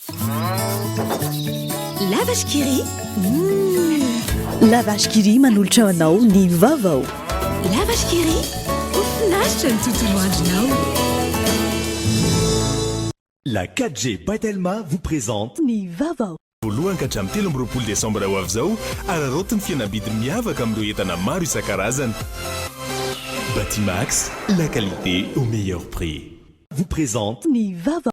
La vache qui rit. La vache qui rit manolotra anao ny vaovao. La vache qui rit. Mafinaritra ny tontolo andronao. La 4G Patelma vous présente Ny vaovao. voalohany ka hatramin'ny 13 desambra ho avy izao ararotiny fihenam-bidy miavaka amin'ireo entana maro isan-karazany. Batimax, la qualité au meilleur prix. Vous présente Ny vaovao.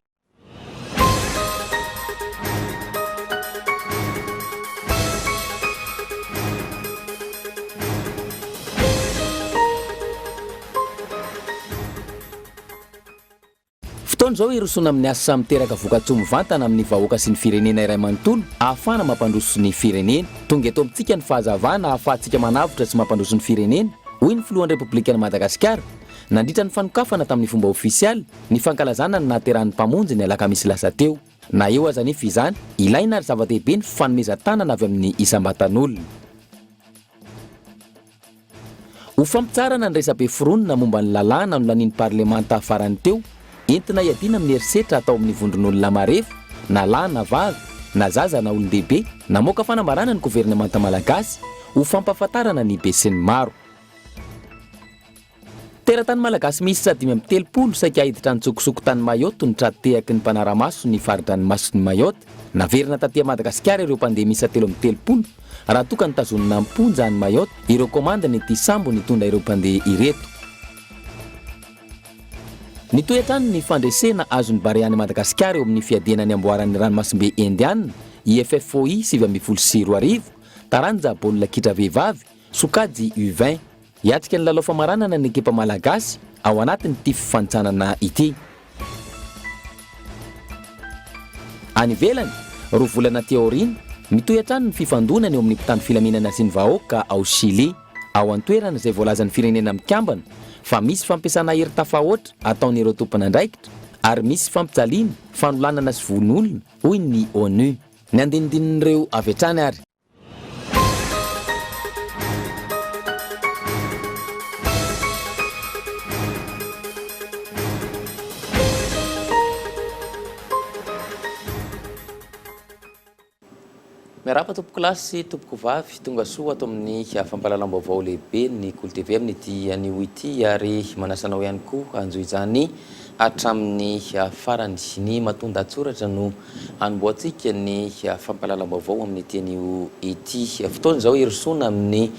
Fotoana zao irosona amin'ny asa miteraka vokatsoa mivantana amin'ny vahoaka sy ny firenena iray manontolo ahafana mampandroso ny firenena. Tonga eto amintsika ny fahazavana ahafahantsika manavotra sy mampandroso ny firenena. Hoy ny filohan'ny Repoblikan'i Madagasikara nandritra ny fanokafana tamin'ny fomba ofisialy ny fankalazana ny nahaterahan'ny mpamonjy ny alakamisy lasa teo. Na eo aza nefa izany, ilaina ary zava-dehibe ny fanomezan-tanana avy amin'ny isam-batan'olona. Ho fampitsarana ny resabe foronina momba ny lalàna no lanin'ny parlemanta farany teo, entina hiadiana amin'ny herisetra atao amin'ny vondron'olona marefo, na lahy na vavy, na zaza na olon-dehibe, namoaka fanambarana ny gouvernemanta malagasy ho fampahafantarana ny be sy ny maro. Teratany malagasy misy 530 saika hiditra ny tsokosoko-tany Mayotte ny tratehaky ny mpanaramaso ny faridranomasony Mayotte. Naverina taty Madagasikara ireo mpandeha misy 330 raha toka ny tazonina amponja any Mayotte ireo komanda ny ity sambo nitondra ireo mpandeha ireto. Ny toetrany ny fandresena azon'ny Bariany Madagasikara eo amin'ny fiadiana ny amboaran'ny ranomasimbe Indiana IFFOI 720 taranja baolina kitra vehivavy sokajy U20 hiatrika ny lalao famaranana ny ekipa malagasy ao anatin'ity fifantsanana ity. Any ivelany, roa volana teorina, mitoetrany ny fifandonany eo amin'ny mpitandro filaminana sy ny vahoaka ao Chili, ao an-toerana izay voalazan'ny firenena mikambana fa misy fampiasana hery tafahoatra ataon'ireo tompon'andraikitra ary misy fampijaliana fanolanana sy von'olona hoy ny ONU. Ny andinidinin'ireo avy hatrany ary. Miarapa tompoko lasy, tompoko vavy, tonga soa ato amin'ny fampahalalam-baovao lehibe ny Kolo TV amin'ity anio ity ary manasanao ihany koa anjo izany hatramin'ny farany ny matonda atsoratra no anomboantsika ny fampahalalam-baovao amin'ity anio ity. Fotoana izao irosoana amin'ny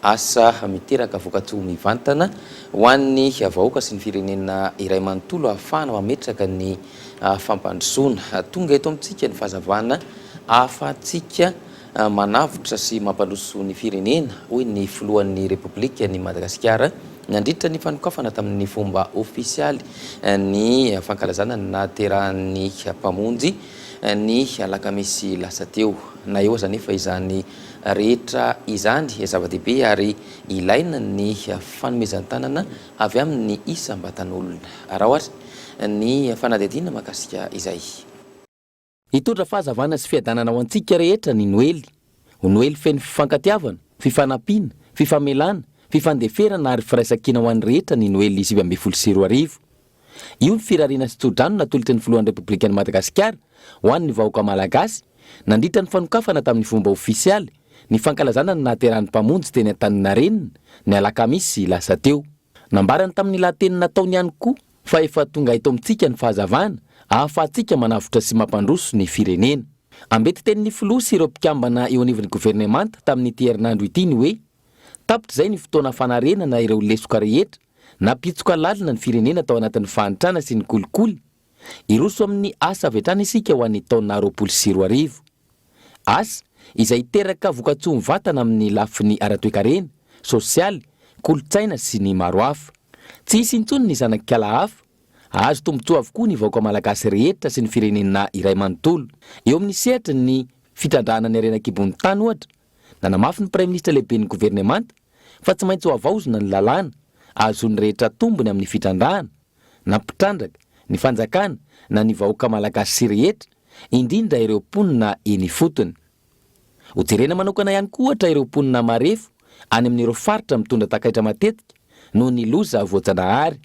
asa miteraka vokatsoa mivantana ho an'ny vahoaka sy ny firenena iray manontolo ahafahana mametraka ny fampandrosoana. Tonga eto amintsika ny fahazavana ahafahantsika manavotra sy mampandroso ny firenena hoy ny filohan'ny Repoblikan'i Madagasikara nandritra ny fanokafana tamin'ny fomba ofisialy ny fankalazana ny nahaterahan'ny mpamonjy ny alakamisy lasa teo. Na eo aza nefa izany rehetra izany zava-dehibe ary ilaina ny fanomezan-tanana avy amin'ny isam-batan'olona. Raha ohatra ny fanadihadiana mahakasika izay. Hitondra fahazavana sy fiadanana ho antsika rehetra ny Noely. Ho Noely feno fifankatiavana, fifanampiana, fifamelana, fifandeferana ary firaisan-kina ho an'ny rehetra ny Noely 2022. Io ny firariana sy tsodrano natolotry ny filohan'ny Repoblikan'i Madagasikara ho an'ny vahoaka malagasy nandritra ny fanokafana tamin'ny fomba ofisialy ny fankalazana ny nahaterahan'ny mpamonjy teny Antaninarenina ny alakamisy lasa teo. Nambarany tamin'ny lahateny nataony ihany koa fa efa tonga eto amintsika ny fahazavana ahafahantsika manavotra sy mampandroso ny firenena. Ambety tenin'ny filoha sy ireo mpikambana eo anivon'ny gouvernemanta tamin'ity herinandro ity ny hoe tapitra izay ny fotoana fanarenana ireo lesoka rehetra napitsoka lalina ny firenena tao anatin'ny fanitrana sy ny kolikoly. Iroso amin'ny asa avy hatrany isika ho an'ny taona 2020. Asa izay teraka vokatsoa mivantana amin'ny lafiny ara-toekarena, sosialy, kolotsaina sy ny maro hafa. Tsy hisy intsony ny zanankala hafa. Azo tombotsoa avokoa ny vahoaka malagasy rehetra sy ny firenena iray manontolo. Eo amin'ny sehatra ny fitandrahana ny arenakibon'ny tany ohatra, nanamafy ny Prime Ministre lehibe ny gouvernemanta fa tsy maintsy ho avaozona ny lalàna azon'ny rehetra tombony amin'ny fitandrahana, na mpitrandraka, ny fanjakana na ny vahoaka malagasy rehetra, indrindra ireo mponina eny fotony. Ho jerena manokana ihany koa ohatra ireo mponina marefo any amin'ireo faritra mitondra takaitra matetika noho ny loza voajanahary.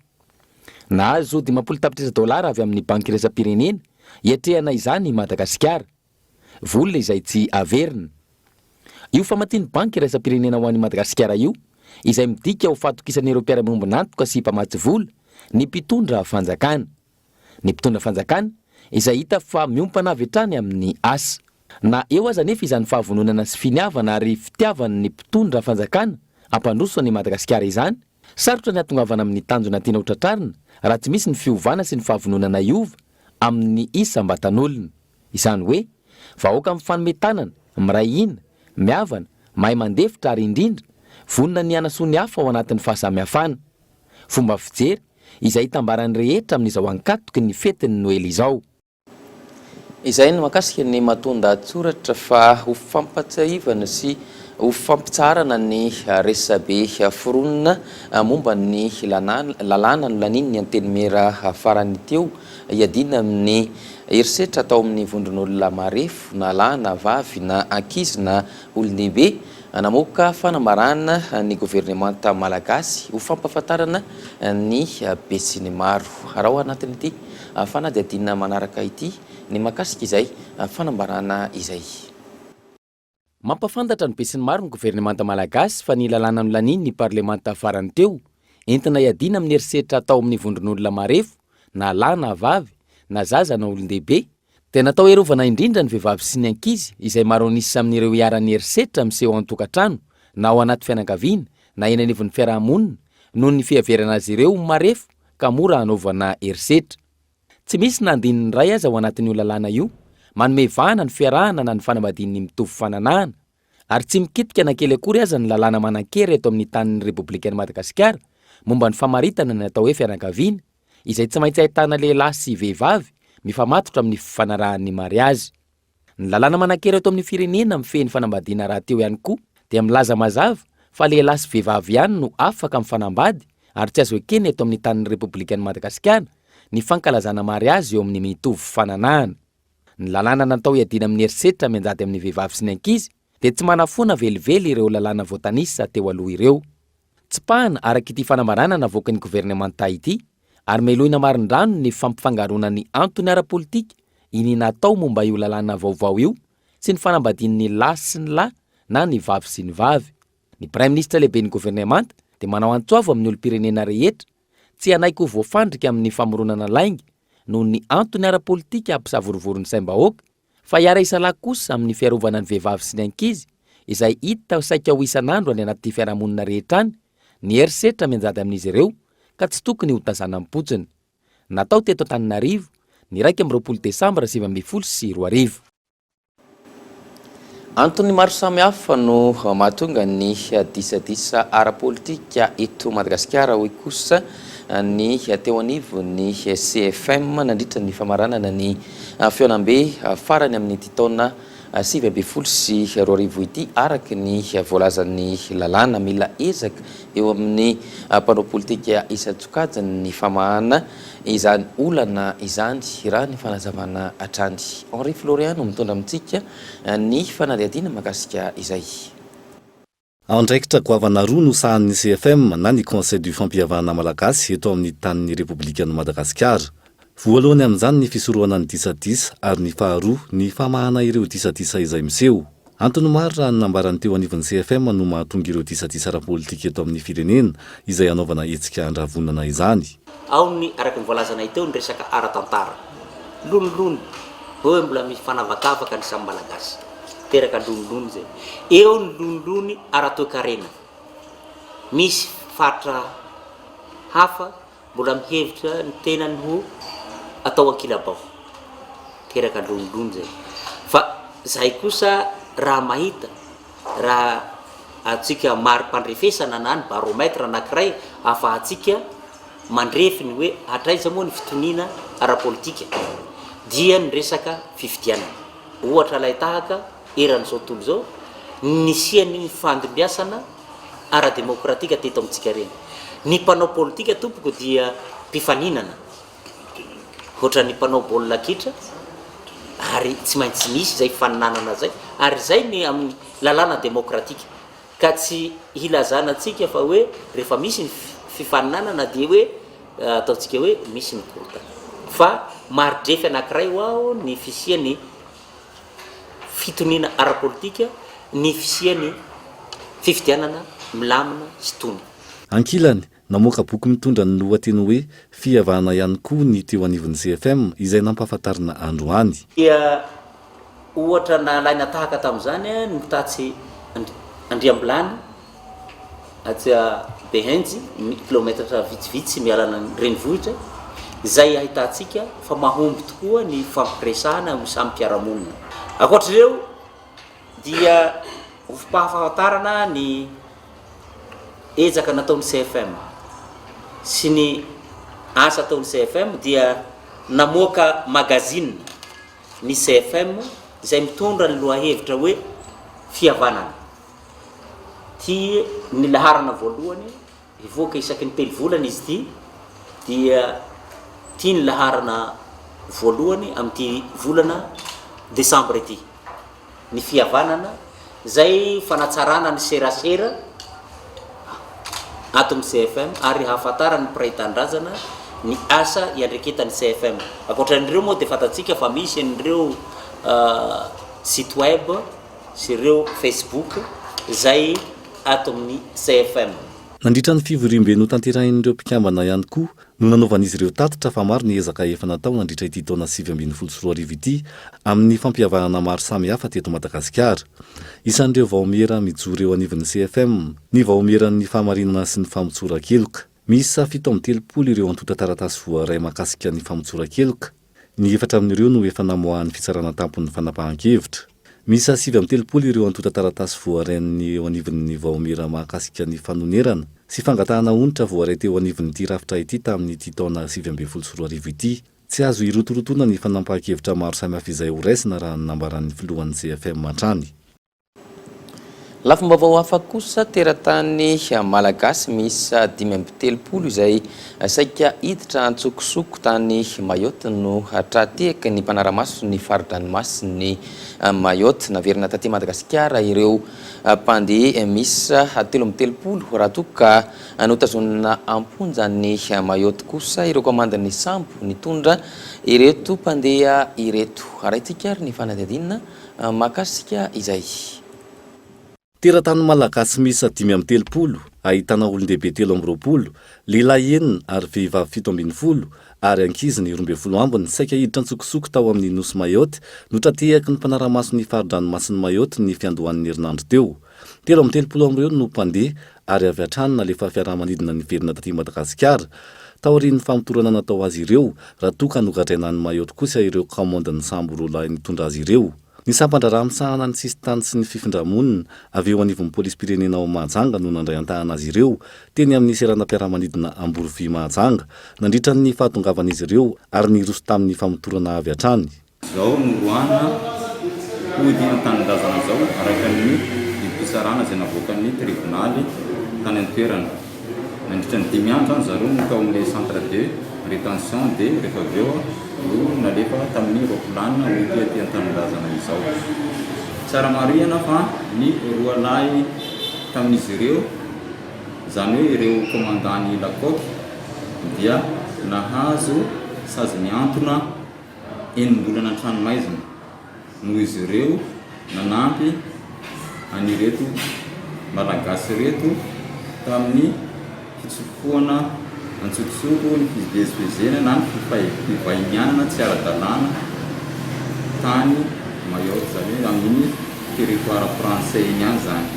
Nahazo $10 avy amin'ny banky iraisam-pirenena Iatrehana izany Madagasikara, volona izay tsy averina. Io famatiny banky iraisam-pirenena ho an'i Madagasikara io, izay midika ho fatokisan'ireo mpiara-miombona antoka sy mpamatsy vola ny mpitondra fanjakana. Ny mpitondra fanjakana izay hita fa miompana avy hatrany amin'ny asa. Na eo aza nefa izany fahavononana sy finiavana ary fitiavana ny mpitondra fanjakana ampandroso ny Madagasikara izany, sarotra ny atongavana amin'ny tanjona tiana ho tratrarina raha tsy misy ny fiovana sy ny fahavononana iova amin'ny isam-batan'olona. Izany hoe vahoaka amin'ny fanometanana, miray hina, miavana, mahay mandefitra ary indrindra vonona ny anasoa ny hafa ao anatin'ny fahasamihafana. Fomba fijery izay hitambarany rehetra amin'izao ankatoky ny fetin'ny Noely izao. Izay no makasika ny mahatonda tsoratra fa ho fampatsahivana sy ho fampitsarana ny resabe foronina momba ny lalàna no laniny ny antenimera farany teo iadina amin'ny herisetra atao amin'ny vondron'olona marefo na lahy na vavy na ankizy na olon-dehibe namoaka fanambarana ny governemanta malagasy ho fampahafantarana ny be sy ny maro. Raha ao anatin'ity fanadihadiana manaraka ity ny makasika izay fanambarana izay. Mampafantatra ny be sy ny maro ny governemanta malagasy fa ny lalàna no laniny ny parlemanta farany teo entina iadina amin'ny herisetra atao amin'ny vondron'olona marefo na lahy na vavy na zaza na olon-dehibe. Tena atao erovana indrindra ny vehivavy sy ny ankizy izay maro anisy amin'ireo iaran'ny herisetra miseho an-tokantrano na ao anaty fianakaviana na eny anivon'ny fiarahamonina noho ny fihaverana azy ireo marefo ka mora hanaovana herisetra. Tsy misy nandininy ray aza ao anatin'io lalàna io, manome vahana ny fiarahana na ny fanambadian'ny mitovy fananahana, ary tsy mikitika na kely akory aza ny lalàna manan-kery eto amin'ny tanin'ny Repoblikan'i Madagasikara momba ny famaritana ny atao hoe fianakaviana izay tsy maintsy ahitana lehilahy sy vehivavy mifamatotra amin'ny fanarahan'ny mariazy. Ny lalàna manan-kery eto amin'ny firenena mifehy ny fanambadiana raha teo ihany koa dia milaza mazava fa lehilahy sy vehivavy ihany no afaka mifanambady ary tsy azo ekena eto amin'ny tanin'ny Repoblikan'i Madagasikara ny fankalazana mariazy eo amin'ny mitovy fananahana. Ny lalàna natao iadina amin'ny herisetra mianjady amin'ny vehivavy sy ny ankizy dia tsy manafona velively ireo lalàna voatanisa teo aloha ireo. Tsipahana araka ity fanambarana navoaka ny governemanta ity ary melohina marin-drano ny fampifangarona ny antony ara-politika iny natao momba io lalàna vaovao io sy ny fanambadian'ny lahy sy ny lahy na ny vavy sy ny vavy. Ny Prime Ministre lehibe ny governemanta dia manao antsoavo amin'ny olo-pirenena rehetra tsy hanaiky ho voafandrika amin'ny famoronana lainga noho ny antony ara-politika ampisavorovoron'ny saim-bahoaka fa hiara isalahy kosa amin'ny fiarovana ny vehivavy sy ny ankizy izay hita saika ho isan'andro any anaty fiarahamonina rehetra any ny herisetra mianjady amin'izy ireo ka tsy tokony ho tazana ampotsiny. Natao teto Antananarivo ny 20 Desambra 2024. Antony maro samihafa no mahatonga ny disadisa ara-politika eto Madagasikara hoy kosa ny teo anivon'ny CFM nandritra ny famaranana ny feonambe farany amin'ny taona 2020 sy 2020 ity araka ny voalazan'ny lalàna mila ezaka eo amin'ny mpanao politika isan-tsokajany ny famahana izany olana izany raha ny fanazavana hatrany. Henri Floriano mitondra amintsika ny fanadihadiana mahakasika izay. Andraikitra goavana roa no sahan'ny CFM na ny Conseil du fampihavana malagasy eto amin'ny tanin'ny Repoblikan'i Madagasikara. Voalohany amin'izany ny fisorohana ny disadisa ary ny faharoa ny famahana ireo disadisa izay miseho. Antony maro raha nambarany teo anivon'ny CFM no mahatonga ireo disadisa ara-politika eto amin'ny firenena izay anaovana hetsika andravonana izany. Ao ny araka ny voalazana teo ny resaka ara-tantara. Lonilony, hoe mbola misy fanavakavaka ny samy malagasy. Teraka lonilony zay. Eo ny lonilony ara-toe-karena. Misy fatra hafa mbola mihevitra ny tenany ho atao ankilabao. Teraka lonilony zay. Fa zay kosa raha mahita raha atsika mari-pandrefesana na ny barometra anankiray afahantsika mandrefy ny hoe hatraiza moa ny fitoniana ara-politika dia ny resaka fifidianana. Ohatra lay tahaka eran'izao tontolo zao nisiany fandimbiasana ara-demokratika teto amintsika reny. Ny mpanao politika tompoko dia mpifaninana. Ohatra ny mpanao baolina kitra ary tsy maintsy misy zay faninanana zay ary zay ny amin'ny lalàna demokratika ka tsy hilazana antsika fa hoe rehefa misy ny fifaninanana dia hoe ataontsika hoe misy ny korotana fa maridrefy anankiray ao ny fisiany fitonina arapolitika, ny fisiany fifidianana milamina sy tony. Ankilany namoaka boky mitondra ny lohateny hoe fihavana ihany koa ny teo anivon'ny CFM izay nampahafantarina androany. Dia ohatra nalaina tahaka tamin'izany ny tatsy Andriambilany atsia Behenjy kilometra vitsivitsy mialana renivohitra izay ahitantsika fa mahomby tokoa ny fampiresahana amin'ny samy mpiaramonina. Ankoatr'ireo dia fahafantarana ny ezaka nataon'ny CFM sy ny asa ataon'ny CFM dia namoaka magazine ny CFM izay mitondra ny lohahevitra hoe fihavanana. Ty ny laharana voalohany ivoaka isaky ny telo volana izy ty dia ty ny laharana voalohany amin'ity volana Desambre ity. Ny fihavanana zay fanatsarana ny serasera ato amin'ny CFM ary hahafantarany mpiray-tandrazana ny asa iandreketan'ny CFM. Ankoatran'ireo moa dia fantatsika fa misy an'ireo site web sy ireo Facebook zay ato amin'ny CFM. Nandritra ny fivoriam-beno tanterahin'ireo mpikambana ihany koa no nanaovan'izy ireo tatitra fa maro ny ezaka efa natao nandritra ity taona 2024 ity amin'ny fampihavahana maro samihafa teto Madagasikara. Isan'ireo vahomiera mijoro eo anivon'ny CFM ny vahomeran'ny fahamarinana sy ny famotsoran-keloka. Misy 730 ireo antota taratasy voaray mahakasika ny famotsoran-keloka. Ny 4 amin'ireo no efa namoahan'ny fitsarana tampon'ny fanapahan-kevitra. Misy 730 ireo antota taratasy voarain'ny eo anivon'ny vahomiera mahakasika ny fanonerana sy fangatahana onitra voaray teo anivon'ity rafitra ity tamin'ity taona 2024 ity. Tsy azo irotorotoana ny fanampahan-kevitra maro samihafa izay ho raisina raha nambaran'ny filohan'ny CFM hatrany. Lafim-baovao hafa kosa teratany malagasy misy 530 izay saika hiditra antsokosoko tany Mayotte no hatrateky ny mpanaramaso ny faridranomasy ny Mayotte naverina taty Madagasikara ireo mpandeha misy 13 raha toa ka notazonina amponja ny Mayotte kosa ireo komandany sambo nitondra ireto mpandeha ireto. Araitsika ary ny fanadihadina mahakasika izay. Teratany malagasy misy 530 ahitana olon-dehibe 320, lehilahy 9 ary vehivavy 17 ary ankizy ny 12 ambiny saika hiditra antsokosoko tao amin'ny nosy Mayotte notratehaky ny mpanaramaso ny faridranomasiny Mayotte ny fiandohan'ny herinandro teo. 330 amin'ireo no mpandeha ary avy hatrany nalefa fiarahamanidina ny verina taty Madagasikara. Taorian'ny famotorana natao azy ireo raha toa ka nogadrainan'ny Mayotte kosa ireo kamondany sambo roalahy nitondra azy ireo. Ny sampandraraha misahana ny sistany sy ny fifindramonina avy eo anivon'ny polisy-pirenena ao Mahajanga no nandray antahana azy ireo teny amin'ny seranam-piaramanidina Amborovy Mahajanga nandritra ny fahatongavan'izy ireo ary niroso tamin'ny famotorana avy hatrany. Zao no roana ody an-tanindrazana zao araka ny fisarana izay navoakan'ny tribunaly tany an-toerana. Nandritra ny 5 andro any zareo no tao amin'ny centre de rétention de rehefa avy eo no nalefa tamin'ny roaplanina ody aty an-tanindrazana izao. Tsara marihana fa ny roalahy tamin'izy ireo zany hoe ireo komandany Lakoky dia nahazo sazy miantona 9 mbolana an-tranomaizina noho izy ireo nanampy anireto malagasy reto tamin'ny fitsofoana antsokosoko ny fivezivezena na ny fivahinianana tsy ara-dalàna tany Mayotte zany hoe amin'ny territoire français iny any zany.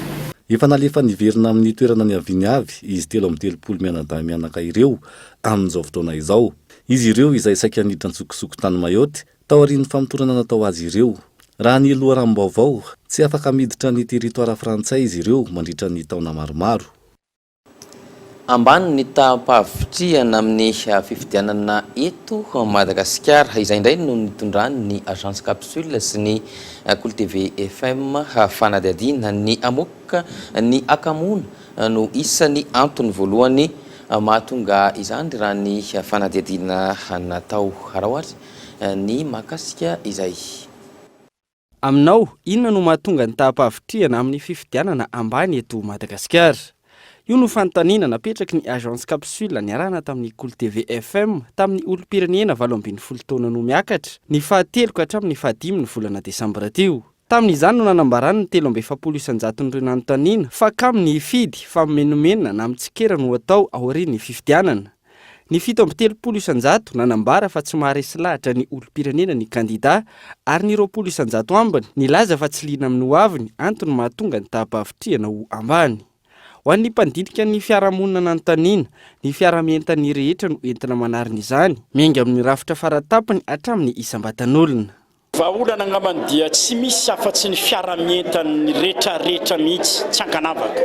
Efa nalefa niverina amin'ny toerana ny aviny avy izy 330 mianaka ireo amin'izao fotoana izao. Izy ireo izay saika niditra antsokosoko tany Mayotte tao aorian'ny famotorana natao azy ireo. Raha ny loharanom-baovao tsy afaka miditra ny territoire frantsay izy ireo mandritra ny taona maromaro. Ambany ny tampavitriana amin'ny fifidianana eto Madagasikara izay indray no nitondrany ny agence capsule sy ny Cool TV FM fanadihadiana ny amoka ny akamona no isan'ny antony voalohany mahatonga izany raha ny fanadihadiana natao arahoary ny mahakasika izay. Aminao, inona no mahatonga ny tampavitriana amin'ny fifidianana ambany eto Madagasikara? io no fanontaniana napetraky ny agence capsule niarahana tamin'ny Cool TV FM tamin'ny olom-pirenena 18 taona no miakatra ny fahatelo ka hatramin'ny fahadimy ny volana desambra teo. Tamin'izany no nanambarany ny 370 ireo nanontaniana fa kaminy hifidy fa menomenona na mitsikera no atao aorian'ny fifidianana. Ny 730 nanambara fa tsy maharesy lahatra ny olom-pirenena ny kandida ary ny 20 ambiny nilaza fa tsy liana amin'ny hoaviny antony mahatonga ny tapavitriana ho ambany. Ho an'ny mpandinika ny fiarahamonina nanontaniana, ny fiaramientan'ny rehetra no entina manarina izany, miainga amin'ny rafitra faratapany hatramin'ny isam-batan'olona. Vahaolana angambany dia tsy misy afa-tsy ny fiaramientan'ny rehetrarehetra mihitsy tsy ankanavaka.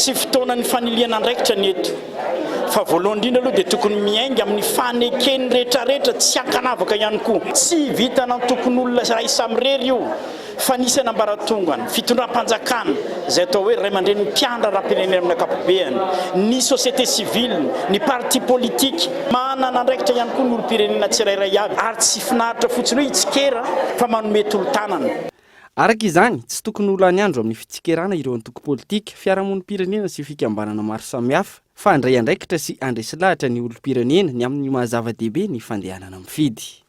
Tsy fotoanan'ny faniliana andraikitra ny eto. Fa voalohany indrindra aloha dia tokony miainga amin'ny fanekeny rehetrarehetra tsy ankanavaka ihany koa. Tsy vitana tokony olona ray samirery io. Fa nisy anambaratongany, fitondram-panjakana, izay atao hoe ray aman-dreny mpiandra rahampireny amin'ny akapobeany, ny société civile, ny parti politique, manana andraikitra ihany koa ny olom-pirenena tsirairay avy, ary tsy finaritra fotsiny hoe itsikera fa manome tolo-tanana. Araka izany, tsy tokony olo any andro amin'ny fitsikerana ireo antoko politika, fiarahamonim-pirenena sy fikambanana maro samihafa, fa andray andraikitra sy andresy lahatra ny olom-pirenena ny amin'ny mahazava-dehibe ny fandehanana mifidy.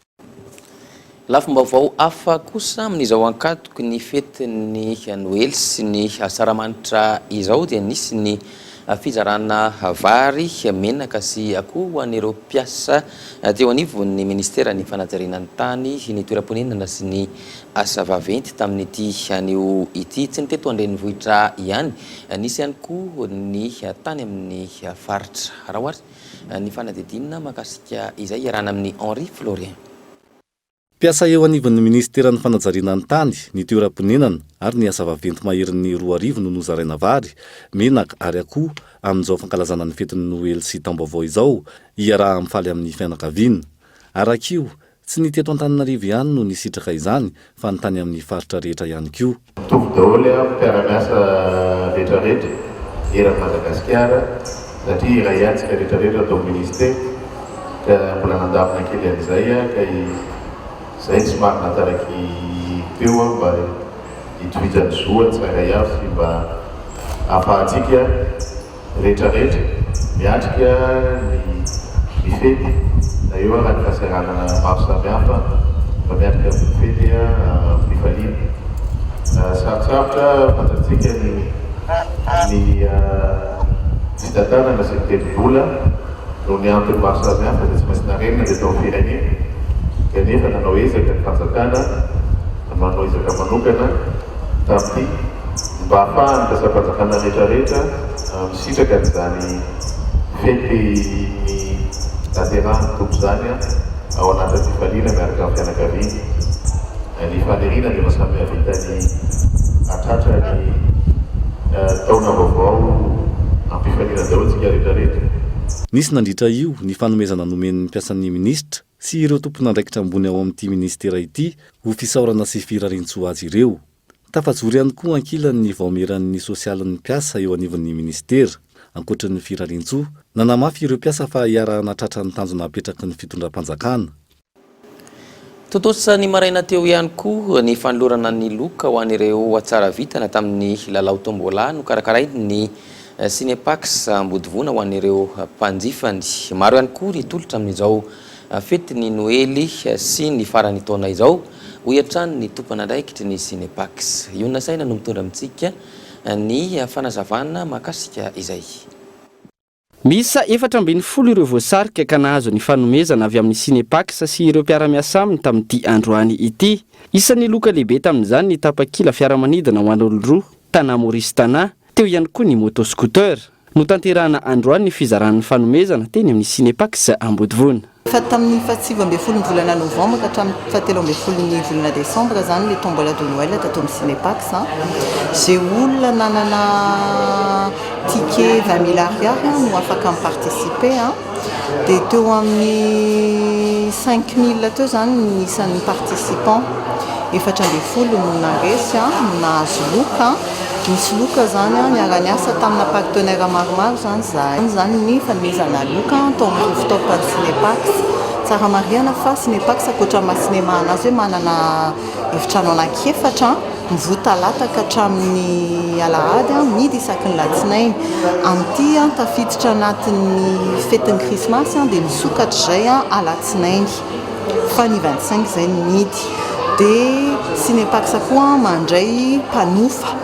Lafim-baovao hafa kosa amin'izao ankatoky ny fetin'ny Noely sy ny asaramanitra izao dia nisy ny fizarana vary, menaka sy akoho ho an'ireo mpiasa teo anivon'ny ministera ny fanajarinan'ny tany, ny toeram-ponenana sy ny asa vaventy tamin'ity anio ity tsy ny teto an-drenivohitra ihany, nisy ihany koa ny tany amin'ny faritra. Raha ohatra ny fanadidinina mahakasika izay iarana amin'ny Henri Florien. Mpiasa eo anivon'ny ministera ny fanajarinan'ny tany, ny toeram-ponenana ary ny asa vaventy maherin'ny 2 arivo no nozaraina vary, menaka ary akoho amin'izao fankalazana ny fetin'ny Noely sy taom-baovao izao iaraha mifaly amin'ny fianakaviana. Arak'io, tsy ny teto Antananarivo ihany no nisitraka izany fa ny tany amin'ny faritra rehetra ihany koa. Mitovy daholo mpiara-miasa rehetrarehetra eran'ny Madagasikara satria iray antsika rehetrarehetra atao ministera ka mbola nandamina kely an'izay ka izay tsy somary nataraky teo mba hitovizany zoany tsirairay avy sy mba ahafahantsika rehetrarehetra miatrika ny fety na eo raha ny fahasaranana maro samihafa mba miatrika amin'ny fety mifaliana. Sarotsarotra fantatsika ny fitantanana sy ny telo-bola noho ny antony maro samihafa dia tsy maintsy narenina dia tao firenena. Kanefa nanao ezaka ny fanjakana, manao ezaka manokana tamin'ity mba ahafahany kasafanjakana rehetrarehetra misitraka n'izany fety ny naterahany tompo zany ao anatin'ny fifaliana miaraka amin'ny fianakaviana. Ny faniriana dia masamy havitany atratra ny taona vaovao ampifaliana daholo tsika rehetrarehetra. Nisy nandritra io ny fanomezana nomen'ny mpiasan'ny ministra sy ireo tompon'andraikitra ambony ao amin'ity ministera ity ho fisaorana sy firarintsoa azy ireo. Tafajory ihany koa ankilan'ny vaomeran'ny sosialin'ny mpiasa eo anivon'ny ministera. Ankoatran'ny firarintsoa, nanamafy ireo mpiasa fa hiarahana tratra ny tanjona apetraky ny fitondram-panjakana. Totosa ny maraina teo ihany koa ny fanolorana ny loka ho an'ireo atsara vitana tamin'ny lalao tombola no karakarainy ny Cinepax Ambodivona ho an'ireo mpanjifany. Maro ihany koa ny tolotra amin'izao fetiny Noely sy ny farany taona izao ho iatrany ny tompon'andraikitry ny Cinepax. Io nasaina no mitondra amintsika ny fanazavana mahakasika izay. Misa 440 ireo voasarika ka nahazo ny fanomezana avy amin'ny Cinepax sy ireo mpiara-miasa aminy tamin'ity androany ity. Isan'ny loka lehibe tamin'izany ny tapakila fiaramanidina ho an'olo roa, Tana Maurice Tana, teo ihany koa ny motoscooter. No tanterahana androany ny fizaran'ny fanomezana teny amin'ny Cinepax Ambodivona. Fa tamin'ny 7 volana novambra ka hatramin'ny 17 volana desambra zany le tombola de Noël tato amin'ny Cinepax. Zay olona nanana ticket 20 000 ariary no afaka miparticiper. Dia teo amin'ny 5 000 teo zany ny isan'ny participant. 440 no naresy no nahazo loka. Misy loka zany niara-niasa tamina partenaire maromaro zany ny fanomezana loka tao amin'ny rooftop-ny Cinepax. Tsara mariana fa Cinepax akoatra maha sinema anazy hoe manana efitrano anaky efatra mivotalata ka hatramin'ny alahady midy isaky ny latsinainy amin'ity tafiditra anatin'ny fetin'ny krismasy dia misokatra izay alatsinainy fa ny 25 izay ny midy dia Cinépax koa mandray mpanofa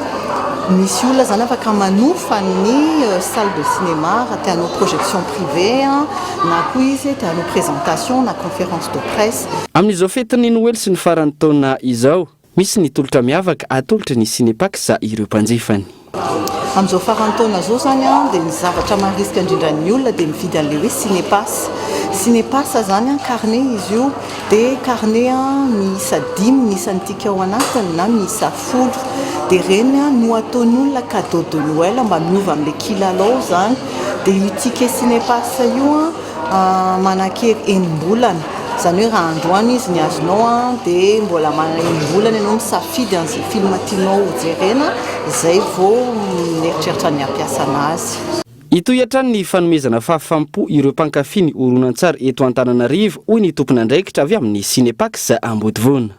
misy olona zany afaka manofa ny salle de cinéma raha tianao projection privée na koa izy tianao présentation na conférence de presse. Amin'izao fetiny Noël sy ny farany taona izao misy ny tolotra miavaka atolotra ny Cinépax ireo mpanjifany. Amin'izao farany taona zao zany dia ny zavatra marisika indrindra ny olona dia mividy an'ilay hoe Cinépass. Cinépass zany carnet izy io dia carnet miisa 5 miisa tika ao anatiny na miisa 10 dia reny no ataon'ny olona cadeau de Noël mba miova amin'ilay kilalao zany dia io ticket Cinépass io manakery enim-bolana zany hoe raha androany izy ny azonao dia mbola enim-bolana ianao misafidy an'izay film tianao jerena izay vao mieritreritra ny ampiasa anazy. Itoy hatrany ny fanomezana fahafampo ireo mpankafy ny horonan-tsary eto Antananarivo hoy ny tompon'andraikitra avy amin'ny Cinépax Ambodivoana.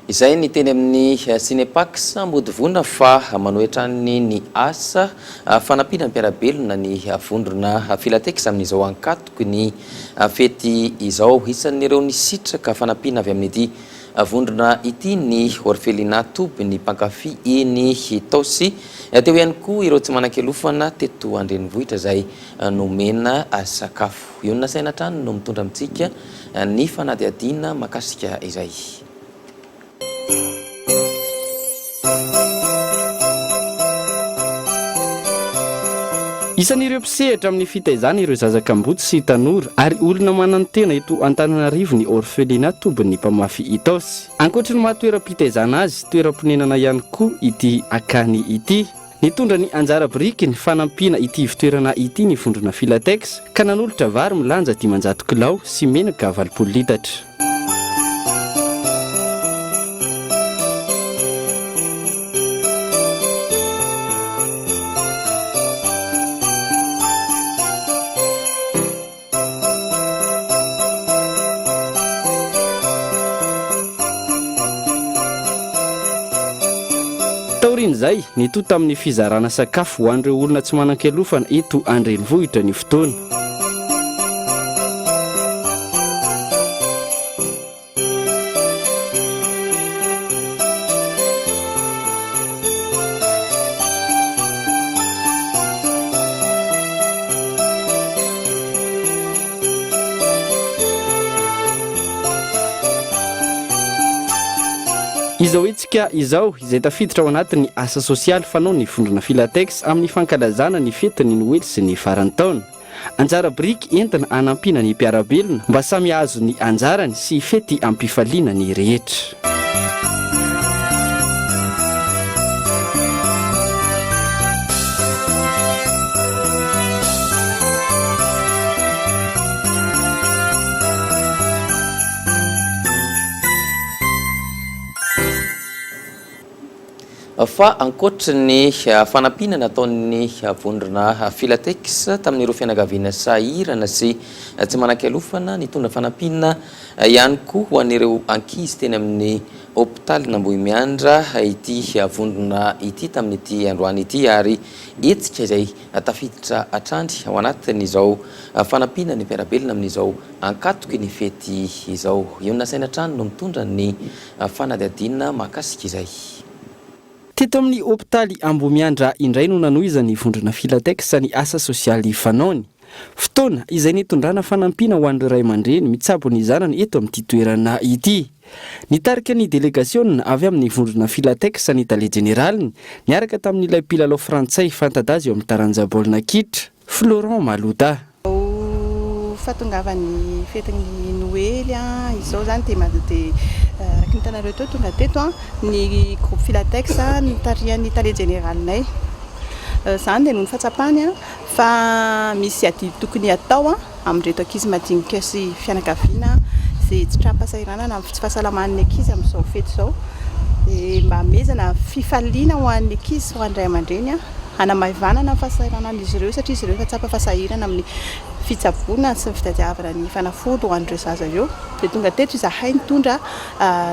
Izay ny teny amin'ny Cinépax Ambodivoana fa manoetrany ny asa fanampiana ny mpiarabelona ny vondrona Filatex amin'izao ankatoky ny fety izao isan'ireo ny sitraka fanampiana avy amin'ity vondrona ity ny orphelinat ny mpankafy eny Taosy teo ihany koa ireo tsy manan-kelofana teto Andrenivohitra izay nomena sakafo. Io nasaina trano no mitondra amintsika ny fanadihadiana makasika izay. Isan'ireo mpisehatra amin'ny fitaizana ireo zazak'ambotsy sy tanora ary olona manantena eto Antananarivo ny orphelinat ny mpamafy Taosy. Ankoatra ny mahatoeram-pitaizana azy, toeram-ponenana ihany koa ity akany ity. Nitondra ny anjara biriky ny fanampiana ity fitoerana ity ny vondrona Filatex ka nanolotra vary milanja 500 kilao sy menaka 20 litatra. Taorin'izay nitoy tamin'ny fizarana sakafo ho an'ireo olona tsy manan-kelofana eto Andrenivohitra ny fotoana. Izao etsika izao izay tafiditra ao anatin'ny asa sosialy fanao ny vondrona Filatex amin'ny fankalazana ny fetiny Noël sy ny farany taona. Anjara biriky entina hanampiana ny mpiarabelona mba samy azo ny anjarany sy fety ampifaliana ny rehetra. Fa ankoatra ny fanampiana nataon'ny vondrona Filatex tamin'ireo fianakaviana sahirana sy tsy manan-kelofana nitondra fanampiana ihany koa ho an'ireo ankizy teny amin'ny hôpitaly n'Ambohimiandra ity vondrona ity tamin'ity androany ity ary etsika izay tafiditra atrandry ao anatin'izao fanampiana ny mpiarabelona amin'izao ankatoky ny fety izao. Io nasaina trano no mitondra ny fanadihadiana mahakasika izay. Teto amin'ny hôpitaly Ambohimiandra indray no nanohizany vondrona Filatex ny asa sosialy fanaony. Fotoana izay nitondrana fanampiana ho an'ireo ray aman-dreny mitsabo ny zanany eto amin'ity toerana ity. Nitarika ny délégation avy amin'ny vondrona Filatex ny Italie Générale niaraka tamin'ilay mpilalao frantsay fantadazy eo amin'ny taranja baolina kitra Florent Malouda. Fahatongavan'ny fetin'ny Noël izao zany dia raky nitanareo teo tonga teto ny groupe Filatex nitarian'ny Italie Générale-nay. Zany dia noho ny fahatsapany fa misy ady tokony atao amin'ireto ankizy madinika sy fianakaviana izay tsy traha-pahasahiranana na tsy fahasalaman'ny ankizy amin'izao fety izao. Mba hamezana fifaliana ho an'ny ankizy ho an'ny ray aman-dreny hanamahivanana fahasahiranan'izy ireo satria izy ireo efa tsapa fahasahirana amin'ny fitsaboana sy ny fitadiavana ny fanafody ho an'ireo zaza ireo dia tonga teto izahay nitondra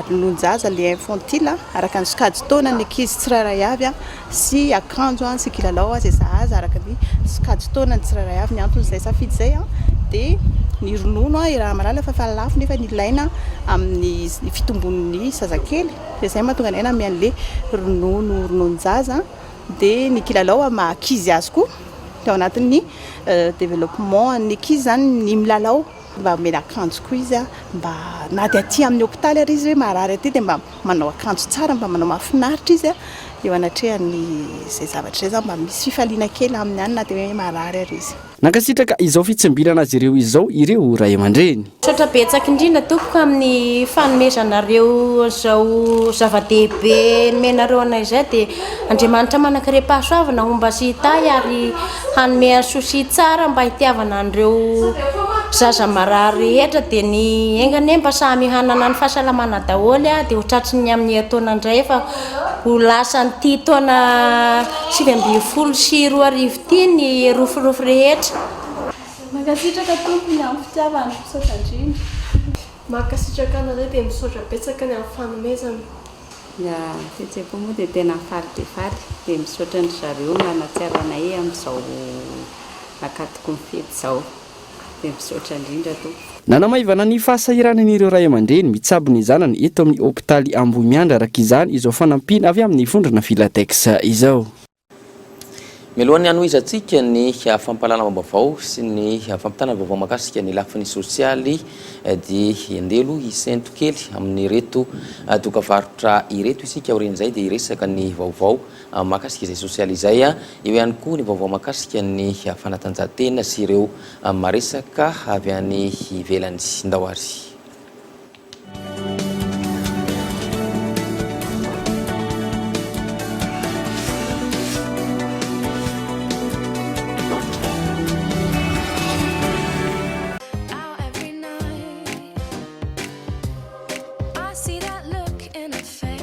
ronon-jaza le infantile araka ny sokajy taona ny ankizy tsirairay avy sy akanjo sy kilalao izay zaza araka ny sokajy taona ny tsirairay avy ny anton'izay safidy izay dia ny ronono raha malala fa fahalafo nefa ny ilaina amin'ny fitombon'ny zazakely dia izay mahatonga ny aina amian'le ronon-jaza dia ny kilalao mahakizy azy koa dia ao anatin'ny développement ny ankizy zany ny milalao mba mena akanjo koa izy mba na dia aty amin'ny hôpitaly ary izy hoe marary aty dia mba manao akanjo tsara mba manao mahafinaritra izy eo anatrehany izay zavatra izay zany mba misy fifaliana kely amin'ny any na dia hoe marary ary izy nankasitraka izao fitsimbilana azy ireo ray aman-dreny sotra betsaka indrindra tompoko amin'ny fanomezanareo zao zava-dehibe nomenareo anay izay dia Andriamanitra manankarepahasoavana homba sy hitay ary hanome sosi tsara mba hitiavana an'ireo zaza marary rehetra dia ny engane mba samy hanana ny fahasalamana daholo dia ho tratriny amin'ny taona indray fa ho lasa nyty taona 20 sy 2 ty ny rofirofo rehetra. Mankasitraka tompony amin'ny fitiavana misaotra indrindra. Mankasitraka anareo dia misaotra betsaka ny amin'ny fanomezana. Fihetseham-po moa dia tena falidefaly dia misaotra ny zareo nanatsiaro anay amin'izao nakatoko ny fety izao dia misaotra indrindra tompo. Nanamaivana ny fahasahiranan'ireo ray aman-dreny mitsabo ny zanany eto amin'ny hôpitaly Ambohimiandra araka izany izao fanampiana avy amin'ny vondrona Filatex izao. Mialohan'ny anoizantsika ny fampahalalam-baovao sy ny fampitana vaovao mahakasika ny lafiny sosialy dia andelo isento kely amin'ny reto dokavarotra ireto isika oren'izay dia iresaka ny vaovao mahakasika izay sosialy izay eo ihany koa ny vaovao mahakasika ny fanatanjahantena sy ireo maresaka avy any ivelany Ndahoary.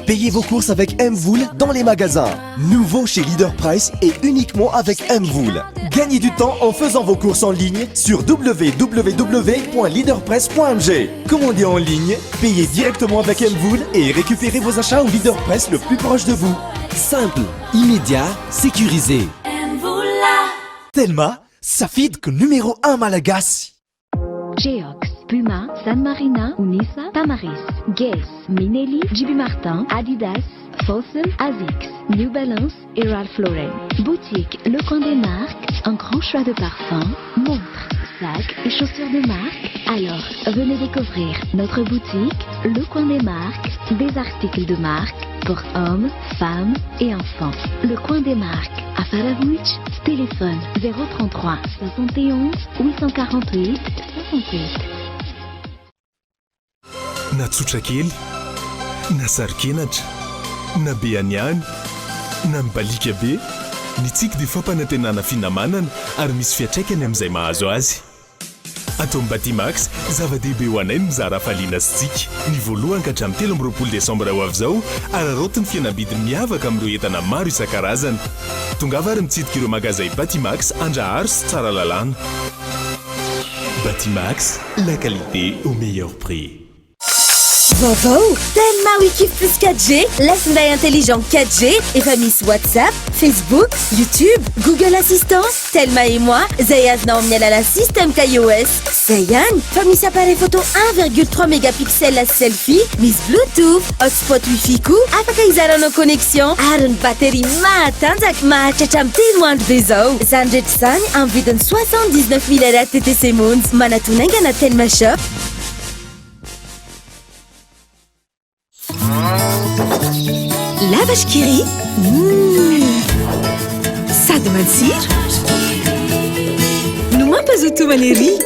Payez vos courses avec Mvoul dans les magasins. Nouveau chez Leader Price et uniquement avec Mvoul. Gagnez du temps en faisant vos courses en ligne sur www.leaderpress.mg. Commandez en ligne, payez directement avec Mvoul et récupérez vos achats au Leader Press le plus proche de vous. Simple, immédiat, sécurisé. Telma, Safid numéro 1 Malagasy. Geox, Puma, San Marina, Unisa, Tamaris, Guess, Minelli, JB Martin, Adidas, Fossum, Asics, New Balance et Ralph Lauren. Boutique Le Coin des Marques, un grand choix de parfums, montres, sacs et chaussures de marque. Alors, venez découvrir notre boutique Le Coin des Marques, des articles de marque pour hommes, femmes et enfants. Le Coin des Marques, à Faravouch, téléphone 033 71 848 68. Na tsotra kely, na sarokenatra, na be aniany, na mibalika be, ny tsika dia fampanantenana finamanana ary misy fiatraikany amin'izay mahazo azy. Atao amin'ny Batimax, zava-dehibe ho anay no mizara hafaliana sy tsika. Ny voalohany ka hatramin'ny 13 Desambra ho avy izao, ararotiny fihenam-bidy miavaka amin'ireo entana maro isan-karazany. Tongava ary mitsidika ireo magazay Batimax Andraharo sy tsara lalàna. Batimax, la qualité au meilleur prix. Vaovao, Telma Wiki plus 4G, la finday intelligent 4G et famille WhatsApp, Facebook, YouTube, Google Assistant, Telma et moi, Zayaz Naomiel à la système iOS. Zayan, famille appareil photo 1,3 mégapixels la selfie, Miss Bluetooth, hotspot Wi-Fi coup, apakaizara nos connexions, Aaron batterie matanzak mahachacham teloandro bezao. Zandret Sang, en vidin 79 000 RTTC Moons, Manatunanga Telma Shop. La vache qui rit, sady matsiro no mampazoto malery,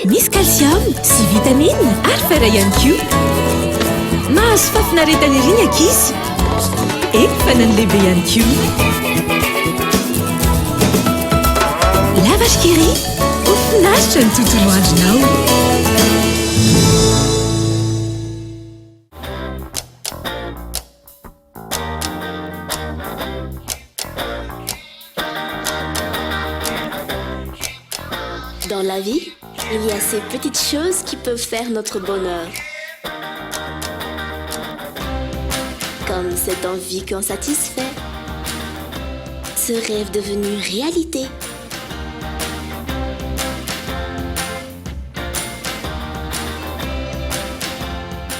misy calcium sy vitamine ary fer ihany koa. Mahazo fafinaretana ery ny ankizy, efa na ny lehibe ihany koa. La vache qui rit, ho finaritra ny tontolo andronao. Dans la vie, Il y a ces petites choses qui peuvent faire notre bonheur. Comme cette envie qu'on satisfait. Ce rêve devenu réalité.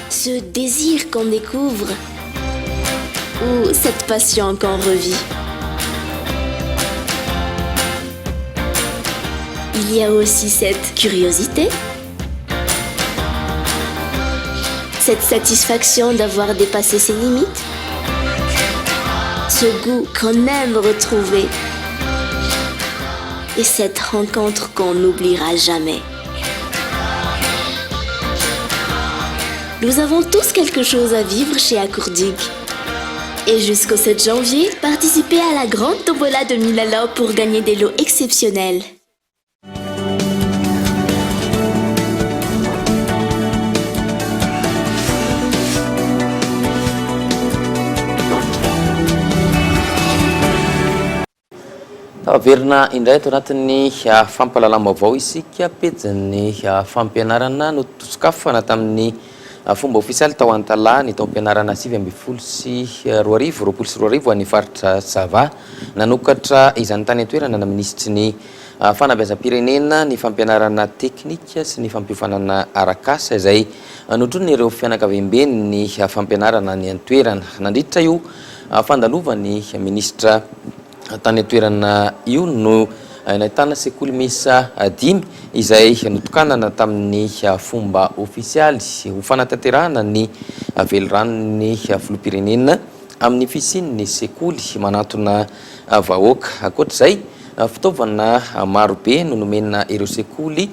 Ce désir qu'on découvre. Ou cette passion qu'on revit. Il y a aussi cette curiosité. Cette satisfaction d'avoir dépassé ses limites. Ce goût qu'on aime retrouver. Et cette rencontre qu'on n'oubliera jamais. Nous avons tous quelque chose à vivre chez Accourdig. Et jusqu'au 7 janvier, participez à la grande tombola de Milala pour gagner des lots exceptionnels. Taverina indray eto anatin'ny fampalalam-baovao isika pejin'ny fampianarana no tosokafana tamin'ny fomba ofisialy tao an-talà ny tao am-pianarana 7 sy 20 any faritra Sava nanokatra izany tany an-toerana na minisitry ny fanabeazam-pirenena ny fampianarana teknika sy ny fampiofanana arakasa izay nodroniny ireo fianakaviambeny ny fampianarana ny an-toerana nandritra io fandalovan'ny ministra tany an-toerana io no nahitana sekoly misa 5 izay notokanana tamin'ny fomba ofisialy ho fanatanterahana ny velorano filoham-pirenena amin'ny fisian'ny sekoly manatona vahoaka. Ankoatr'izay fitaovana marobe no nomena ireo sekoly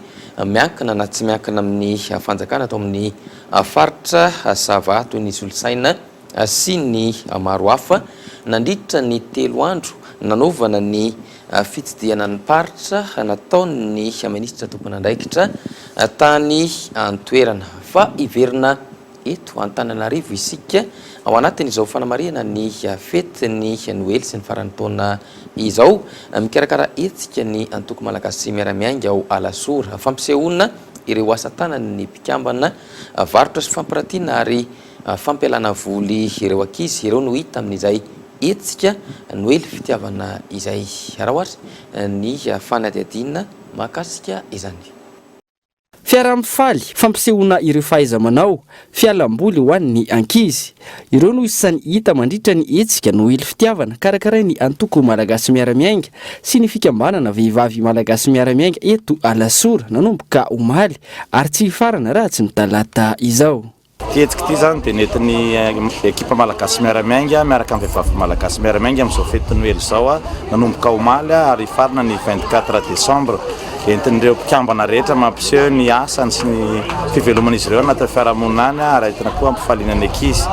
miankina na tsy miankina amin'ny fanjakana atao amin'ny faritra Sava toy ny solosaina sy ny maro hafa nandritra ny 3 andro nanovana ny fitsidihana ny paritra nataon'ny ministra tompon'andraikitra tany an-toerana fa iverina eto Antananarivo isika ao anatin'izao fanamarihana ny fetiny Noely sy ny faran'ny taona izao mikarakara etsika ny antoko malagasy miaramiainga ao Alasora fampisehoana ireo asa tanan'ny mpikambana varotra sy fampiratiana ary fampialana voly ireo ankizy ireo no hita amin'izay etsika Noely fitiavana izay raha ohatra ny fanadihadiana mahakasika izany. Fiara-mifaly fampisehoana ireo fahaiza-manao fialamboly ho an'ny ankizy ireo no isan'ny hita mandritra ny etsika Noely fitiavana karakaray ny antoko malagasy miaramiainga sy ny fikambanana vehivavy malagasy miaramiainga eto Alasora nanomboka omaly ary tsy hifarana raha tsy ny talata izao. Tietsika ty zany dia nentin'ny ekipa malagasy miaramiainga miaraka amin'ny vehivavy malagasy miaramiainga amin'izao fety Noely izao nanomboka omaly ary farana ny 24 décembre entin'ireo mpikambana rehetra mampiseho ny asany sy ny fiveloman'izy ireo anaty fiarahamonina ary ahitana koa ampifaliana ny ankizy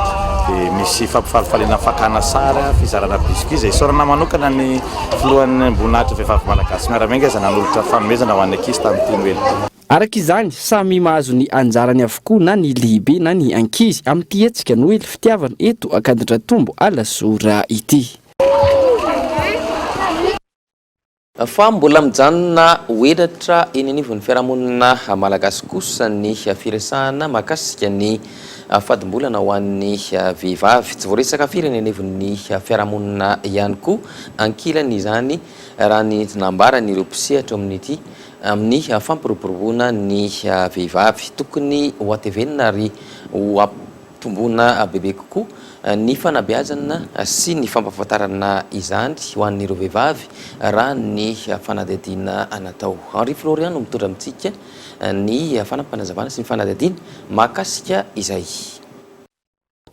dia misy fampifalifaliana fakana sary fizarana biscuit izay isaorana manokana ny filohan'ny ambonahitra vehivavy malagasy miaramiainga izay nanolotra fanomezana ho an'ny ankizy tamin'ity Noely. Araka izany samy mahazo ny anjarany avokoa na ny lehibe na ny ankizy amin'ity etsika Noely fitiavana eto Akandratombo Alasora ity. Fa mbola mijanona hoedatra eny anivon'ny fiarahamonina malagasy kosa ny firesahana mahakasika ny fadimbolana ho an'ny vehivavy tsy voaresaka firy eny anivon'ny fiarahamonina ihany koa ankilany izany raha ny nambarany ireo mpisehatra amin'ity amin'ny fampiroboroboana ny vehivavy tokony ho atevenina ary ho ampitombona bebe kokoa ny fanabeazana sy ny fampahafantarana izany ho an'ireo vehivavy raha ny fanadihadiana natao. Henri Florian no mitondra amintsika ny fanampanazavana sy ny fanadihadiana mahakasika izay.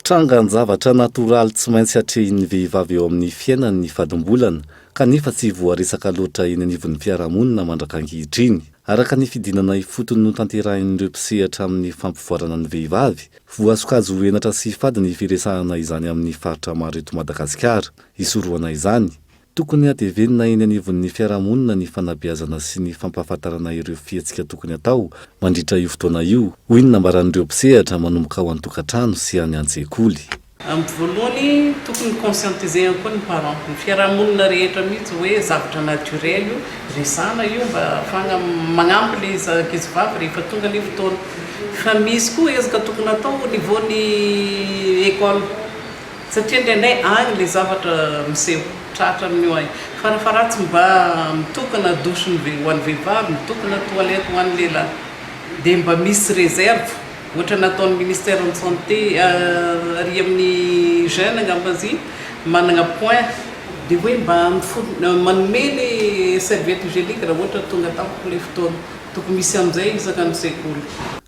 Trangan-javatra natoraly tsy maintsy hatrehin'ny vehivavy eo amin'ny fiainany ny fadimbolana kanefa tsy voaresaka loatra eny anivon'ny fiarahamonina mandrakankehitriny. Araka ny fidinana ifotony no tanterahin'ireo mpisehatra amin'ny fampivoarana ny vehivavy, voasokajo enatra sy fady ny firesahana izany amin'ny faritra maro eto Madagasikara. Isoroana izany, tokony hatevenina eny anivon'ny fiarahamonina ny fanabeazana sy ny fampahafantarana ireo fihetsika tokony atao mandritra io fotoana io, hoy ny nambaran'ireo mpisehatra manomboka ao an-tokantrano sy any an-tsekoly. amin'ny voalohany tokony conscientiser koa ny parent ny fiarahamonina rehetra mihitsy hoe zavatra naturel io resana io mba afahana magnampy le ankizy vavy rehefa tonga le fotoana fa misy koa ezaka tokony atao au niveau ny école satria indraindray agny le zavatra miseho tratra amin'io agny farafaratsy mba mitokana douche ho an'ny vehivavy mitokana toilette ho an'ny lehilahy dia mba misy réserve ohatra nataon'ny ministère de santé ary amin'ny jeune angambazy manana point dia hoe mba manome le serviette hygiénique raha ohatra tonga tampoka le fotoana tokony misy amin'izay isaka ny sekoly.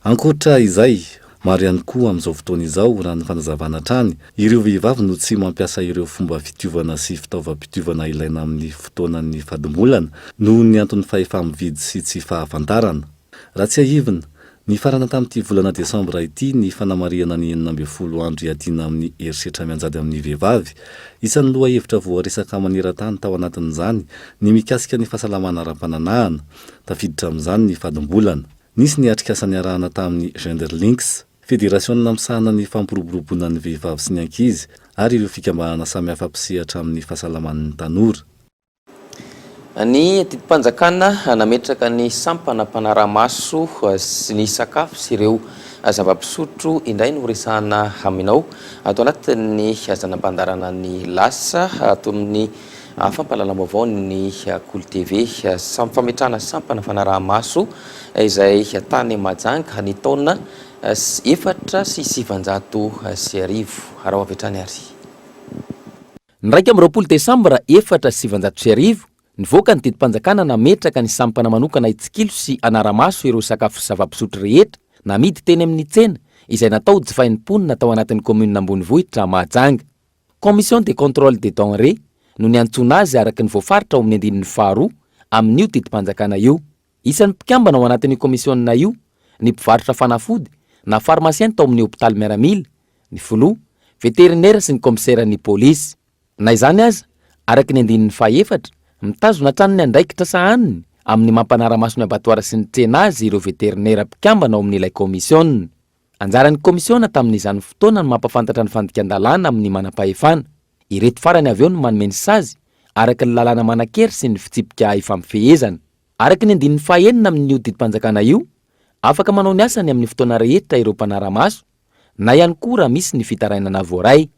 Ankoatra izay maro ihany koa amin'izao fotoana izao raha ny fanazavana trany ireo vehivavy no tsy mampiasa ireo fomba fitiovana sy fitaovam-pitiovana ilaina amin'ny fotoanan'ny fadimolana noho ny antony fa efa mividy sy tsy fahafantarana. Raha tsy ahivina ny farana tamin'ity volana desambra ity ny fanamariana ny 40 andro iadina amin'ny herisetra mianjady amin'ny vehivavy isan'ny loha hevitra voaresaka maneran-tany tao anatin'izany ny mikasika ny fahasalamana ara-pananahana tafiditra amin'izany ny fadimbolana. Nisy ny atrikasa ny arahana tamin'ny Gender Links Fédération namsahana ny fampiroboroboana ny vehivavy sy ny ankizy ary ireo fikambahana samihafa ampisehatra amin'ny fahasalaman'ny tanora. Ny titim-panjakana nametraka ny sampana mpanara-maso sy ny sakafo sy ireo zava-pisotro indray no resahana aminao atao anatin'ny zanam-pandarana ny lasa ataon'ny fampahalalam-baovao ny Cool TV fametrahana sampana fanaraha-maso izay tany Mahajanga ny taona 4,750 raha avetrany ary. Nraika amin'ny 20 Desambra 4,750 nivoaka ny tetim-panjakana nametraka ny sampana manokana itsikilo sy anara-maso ireo sakafo zava-pisotro rehetra namidy teny amin'ny tsena izay natao jifainimponina tao anatin'ny commune Ambonivohitra Mahajanga. Commission de contrôle des denrées no niantsona azy araka ny voafaritra ao amin'ny andinin'ny faharoa amin'io tetim-panjakana io. Isan'ny mpikambana ao anatin'ny komisionna io ny mpivarotra fanafody na pharmacien tao amin'ny hôpitaly Miaramila, ny filoha, vétérinaire sy ny commissaire ny polisy. Na izany aza araka ny andinin'ny fahaefatra mitazona tranony andraikitra sahaniny amin'ny mampanara-maso ny abatoara sy ny tsena azy ireo vétérinaire mpikambana ao amin'ilay komisionna. Anjaran'ny komisionna tamin'izany fotoana ny mampafantatra ny fandikan-dalàna amin'ny manam-pahefana. Ireto farany avy eo no manome ny sazy araka ny lalàna manan-kery sy ny fitsipika ifampiafehezana. Araka ny andinin'ny fahaenina amin'io tetim-panjakana io, afaka manao ny asany amin'ny fotoana rehetra ireo mpanara-maso na ihany koa raha misy ny fitarainana voaray.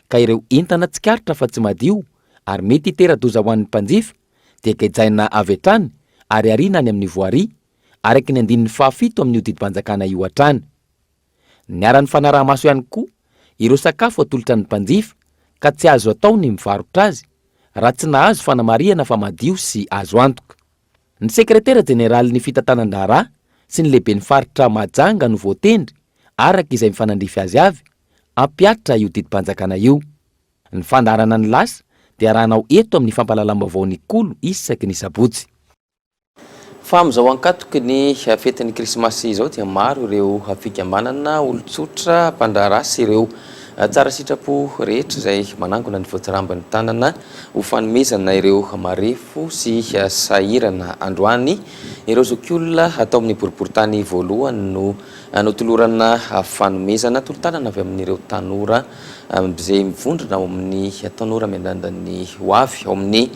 Ka ireo entana tsikaritra fa tsy madio ary mety hitera-doza ho an'ny mpanjifa dia gajaina avy hatrany ary ariana any amin'ny voaria araka ny andinin'ny fahafito amin'io tetim-panjakana io hatrany. Niara-ny fanaraha-maso ihany koa ireo sakafo atolotra ny mpanjifa ka tsy azo atao ny mivarotra azy raha tsy nahazo fanamariana fa madio sy azo antoka. Ny sekretera jeneralin'ny fitantanan-draharaha sy ny lehiben'ny faritra Mahajanga no voatendry araka izay mifanandrify azy avy ampiatra io tetim-panjakana io. Ny fandarana ny lasa dia rahanao eto amin'ny fampahalalam-baovao ny kolo isaky ny sabotsy. Fa amin'izao ankatoky ny fetin'ny krismasy izao dia maro ireo fikambanana olon-tsotra mpandraharaha sy ireo tsara sitrapo rehetra izay manangona ny voatsirambin'ny tanana ho fanomezana ireo marefo sy sahirana androany. Ireo zokiolona atao amin'ny boriboritany voalohany no notolorana fanomezana tolotanana avy amin'ireo tanora izay mivondrona ao amin'ny tanora miandandan'ny hoavy ao amin'ny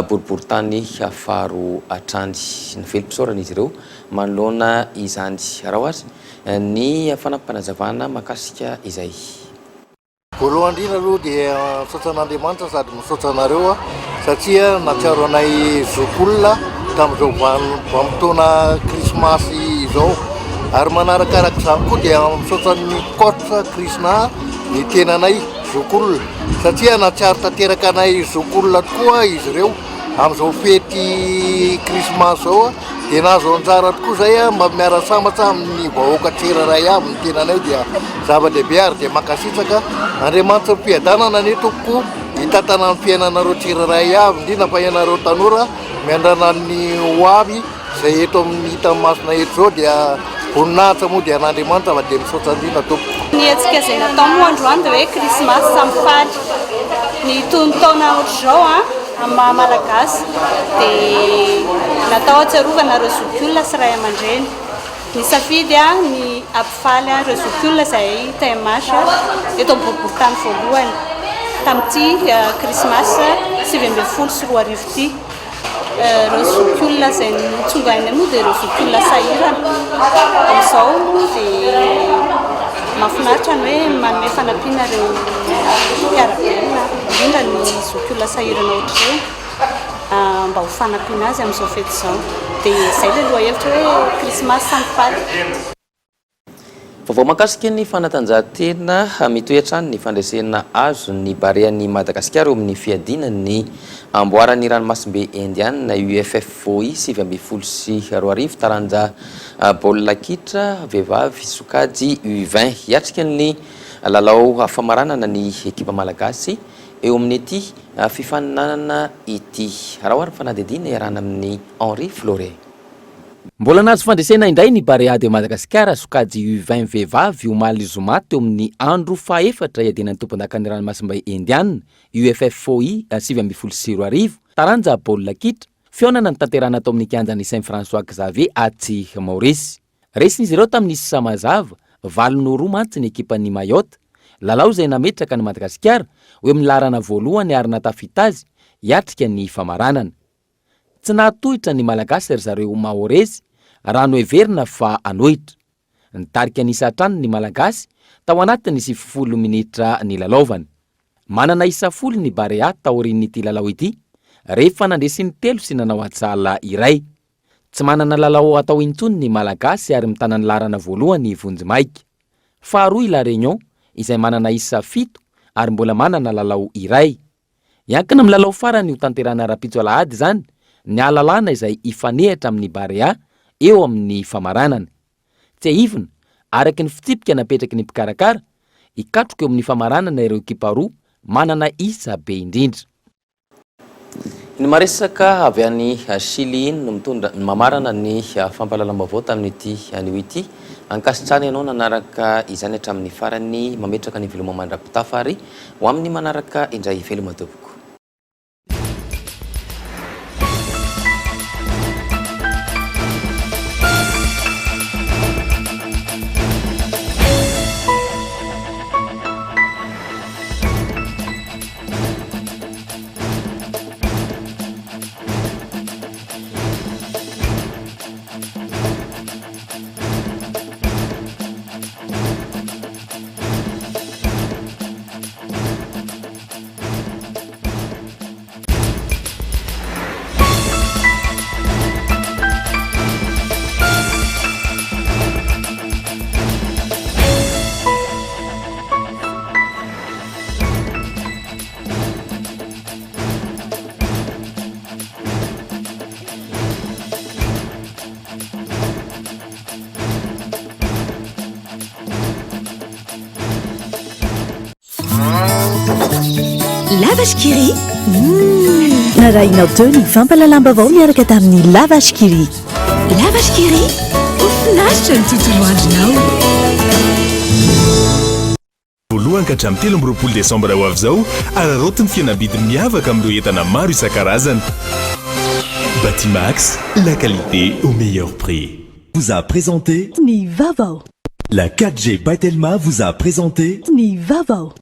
boriboritany faharoa hatrany. Ny felim-pisaorana izy ireo manoloana izany raha azy ny fanampanazavana makasika izay. Voalohany indrindra aloha dia misaotra an'Andriamanitra sady misaotra anareo satria natsiaro anay zokolona tamin'izao vanim-potoana krismasy izao ary manarakaraka izany koa dia misaotra ny coach Krishna ny tenanay zokolona satria natsiaro tanteraka anay zokolona tokoa izy ireo amin'izao fety krismasy zao dia nahazo anjara tokoa zay mba miara-sambatra amin'ny vahoaka tsiraray avy ny tenanay dia zava-dehibe ary dia mankasitraka Andriamanitra mpiadanana netoko hitatana ny fiainanareo tsiraray avy indrindra fa ianareo tanora miandrana ny hoavy izay eto amin'ny hita masina eto zao dia voninahitra moa dia an'Andriamanitra fa dia misaotra indrindra tompoko. Ny hetsika izay natao moa androany dia hoe krismasy samy faly ny tonotaona ohatr'izao amin'ny maha malagasy dia natao atsiarovana ireo zokiolona sy ray aman-dreny ny safidy a ny ampifaly a reo zokiolona izay TMH eto amboribory tany voalohany tamin'ity krismas 2024 sy 2024 ity reo zokiolona izay nitsongainy moa dia reo zokiolona sahirana amin'izao dia mahafinaritra ny hoe manome fanampiana reo mpiara-belona indrindra ny zokiolona sahirana ohatr'ireo mba ho fanampiana azy amin'izao fety izao dia izay ilay loha hevitra hoe krismas samy faly. Vaovao mahakasika ny fanatanjahantena mitoetra ny fandraisana azo ny barean'ny Madagasikara eo amin'ny fiadinan'ny amboaran'ny ranomasimbe indiana UFFOI 2024 taranja baolina kitra vehivavy sokajy U20 hiatrika ny lalao famaranana ny ekipa malagasy eo amin'ny ity fifaninanana ity. Raha ohatra fanadihadiana iarahana amin'ny Henri Florent. Mbola nahazo fandresena indray ny Barea de Madagasikara sokajy U20 vehivavy omaly zoma teo amin'ny andro faefatra iadinan'ny tompondakan'ny ranomasimbe indiana UFFOI 2024 taranja baolina kitra fionana ny tanterana tao amin'ny kianjan'ny Saint François Xavier aty Maurice. Resin'izy ireo tamin'ny isa mazava 7-2 mantsy ny ekipan'ny Mayotte, lalao izay nametraka ny Madagasikara hoe amin'ny larana voalohany ary natafita azy hiatrika ny famaranana. Tsy nahatohitra ny malagasy ry zareo Mahorezy raha noheverina fa anohitra. Nitarika ny isatrano ny malagasy tao anatiny 90 minitra ny lalaovana. Manana isa 10 ny Barea taorian'ity lalao ity rehefa nandresiny 3 sy nanao atsala iray. Tsy manana lalao atao intsony ny malagasy ary mitana ny larana voalohany Vonjimaika. Faharoa La Réunion izay manana isa 7 ary mbola manana lalao iray. Iankina amin'ny lalao farany ho tanterana rapitso alahady zany ny alalana izay ifanehitra amin'ny Barea eo amin'ny famaranana. Tsy ahivina araky ny fitsipika napetraky ny mpikarakara ikatroka eo amin'ny famaranana ireo ekipa roa manana isa be indrindra. Ny maresaka avy any Chili no mitondra mamarana ny fampahalalam-baovao tamin'ity anio ity ankasitrany ianao nanaraka izany hatramin'ny farany mametraka ny veloma mandrapitafa ary ho amin'ny manaraka indray veloma toboko. Lavage Kiri. Narahinao teo ny fampalalam-baovao miaraka tamin'ny Lavage Kiri. Lavage Kiri, ofinaritra ny tontolo andronao. Voalohany ka hatramin'ny 13 Desambra ho avy izao ararotiny fihenam-bidy miavaka amin'ireo entana maro isan-karazany. Batimax, la qualité au meilleur prix. Vous a présenté Ni Vavao. La 4G Batelma vous a présenté Ni Vavao.